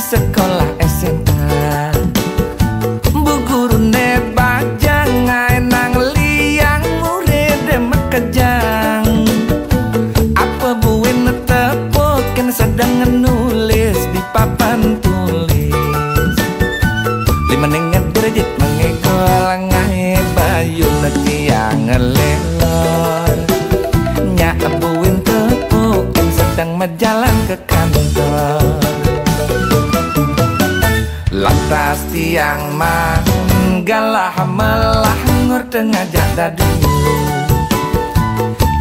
sekolah SMA. Bu guru nebak jangan nang liang murid demek kejang. Apa buin tepokin sedang nulis di papan tulis. Lima nengat derajat mengekol ngai bayu tiang ngelelor. Nyak buin tepokin sedang berjalan ke kantor. Lantas tiang manggalah melah ngur tengah dadu.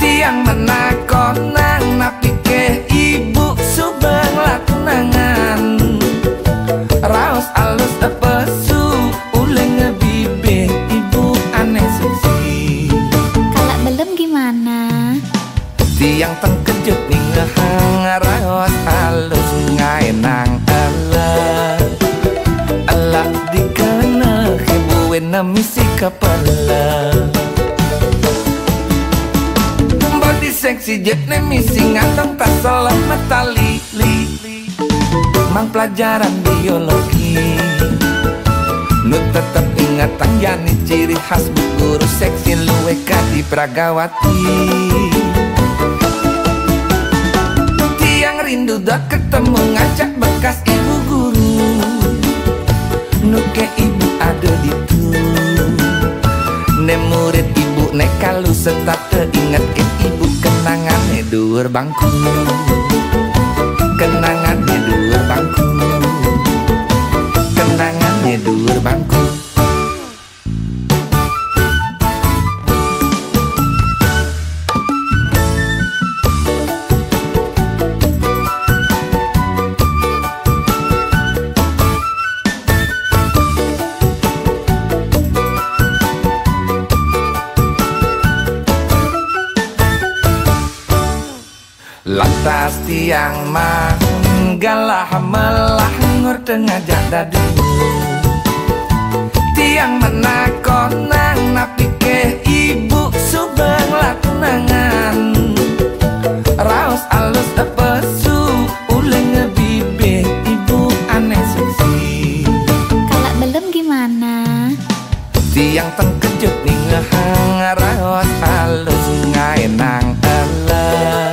Tiang menakonang napi ke ibu subeng latunangan. Raos alus pesu uleng ngebibe ibu aneh seksi. Kalau belum gimana? Tiang tengkejut nih ngehang raos alus ngainang eleh. Elak dikena kebuin misi kepala. Body seksi jet ne misi ngandong tak selamat tali li. Mang pelajaran biologi nu tetep ingatan yani ciri khas bu guru seksi luwe kadi pragawati. Tiang rindu dah ketemu ngajak bekas ibu guru. Nuke ibu ada di tu. Ne murid ibu ne kalu setat teringat ke ibu kenangan ne dur bangku. Kenangan ne dur bangku. Kenangan ne dur bangku. Lantas tiang manggalah melah ngur tengah dadu. Tiang menakonang napi ke ibu subeng latunangan. Raos alus pesu uleng ngebibe ibu aneh seksi. Kalau belum gimana? Tiang tengkejut nih ngehang raos alus ngainang eleh.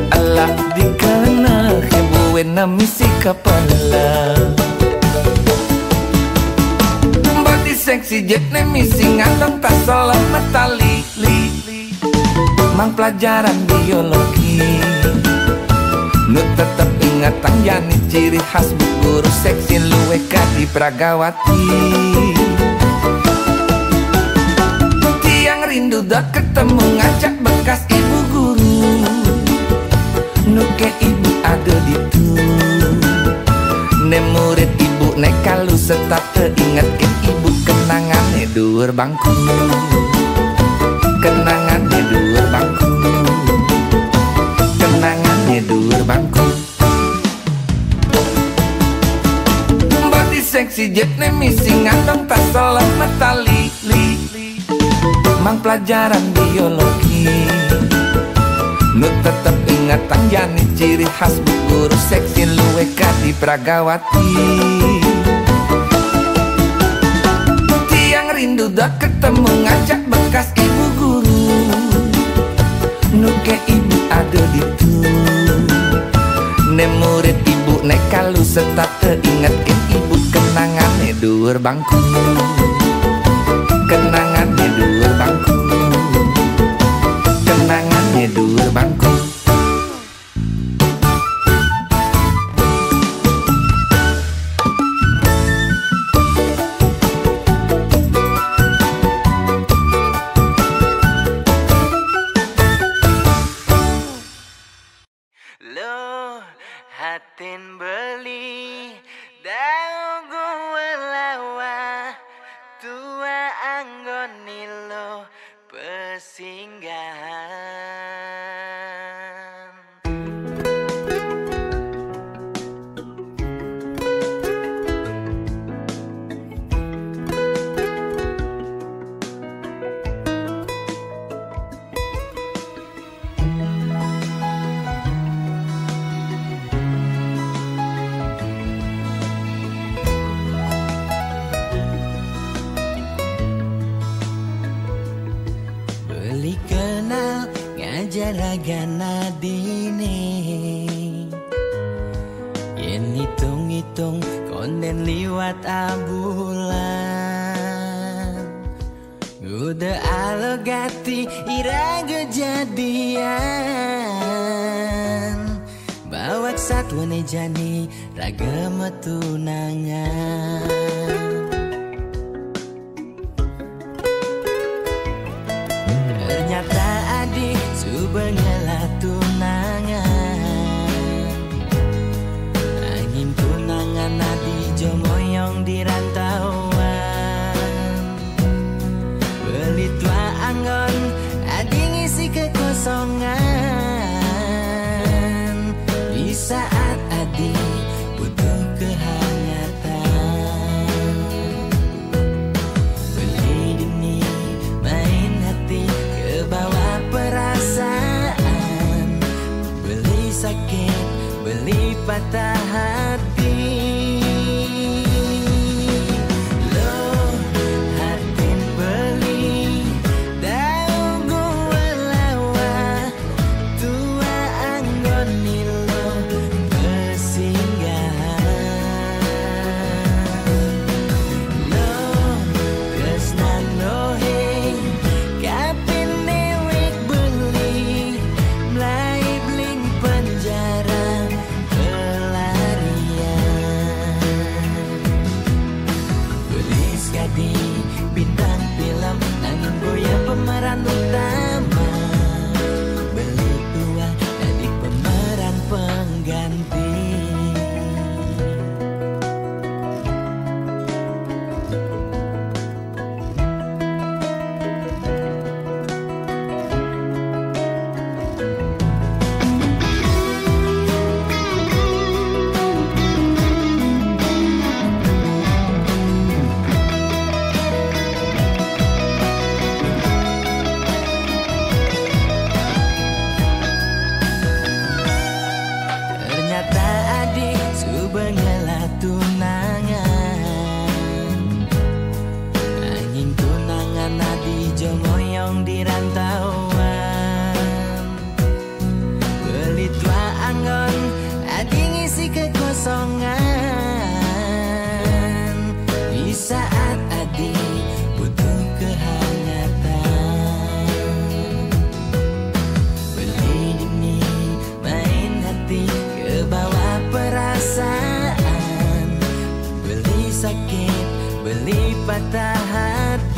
Elak dikena kebuin misi kepala. Body seksi jet ne misi ngandong tak selamat tali li. Mang pelajaran biologi nu tetep ingatan yani ciri khas bu guru seksi luwe kadi pragawati. Tiang rindu dah ketemu ngajak bekas ibu guru. Nuke ibu ada di tu. Ne murid ibu ne kalu setat teringat ke ibu kenangan ne dur bangku. Kenangan ne dur bangku. Kenangan ne dur bangku. Body seksi jet ne misi ngandong tak selamat tali li. Mang pelajaran biologi nu tetep ingatan yani ciri khas bu guru seksi luwe kadi pragawati. Tiang rindu dah ketemu ngajak bekas ibu guru. Nuke ibu ada di tu. Ne murid ibu ne kalu setat teringat ke ibu kenangan ne dur bangku. Kenangan ne dur bangku. Kenangan ne dur bangku. Lo hatin beli daun gue lawa tua anggoni lo pesinggahan. ragana dini. Yen hitung-hitung konden liwat abulan. Udah alogati iraga jadian. Bawak satwane jani ragama tunangan. Ternyata adik subengela tunangan. Angin tunangan adi jomoyong di rantauan. Beli tua anggon adi ngisi kekosongan. Di saat adi butuh kehangatan. Beli dini main hati kebawa perasaan. Beli sakit, beli patah hati. Loh, hatin beli daun gua lawa. Tua anggon nilo kesinggahan. Loh, kesnan noheng kapin newek beli. Mulai bling penjara pelarian. Beli sekadi bintang film nangin goyang pemeran utama. Beli tua jadi pemeran pengganti. Ternyata adik subengela tunangan. Angin tunangan adi jomoyong di rantauan. Beli tua anggon adi ngisi kekosongan. Di saat adi butuh kehangatan. Beli dini main hati kebawa perasaan. Beli sakit, beli patah hati.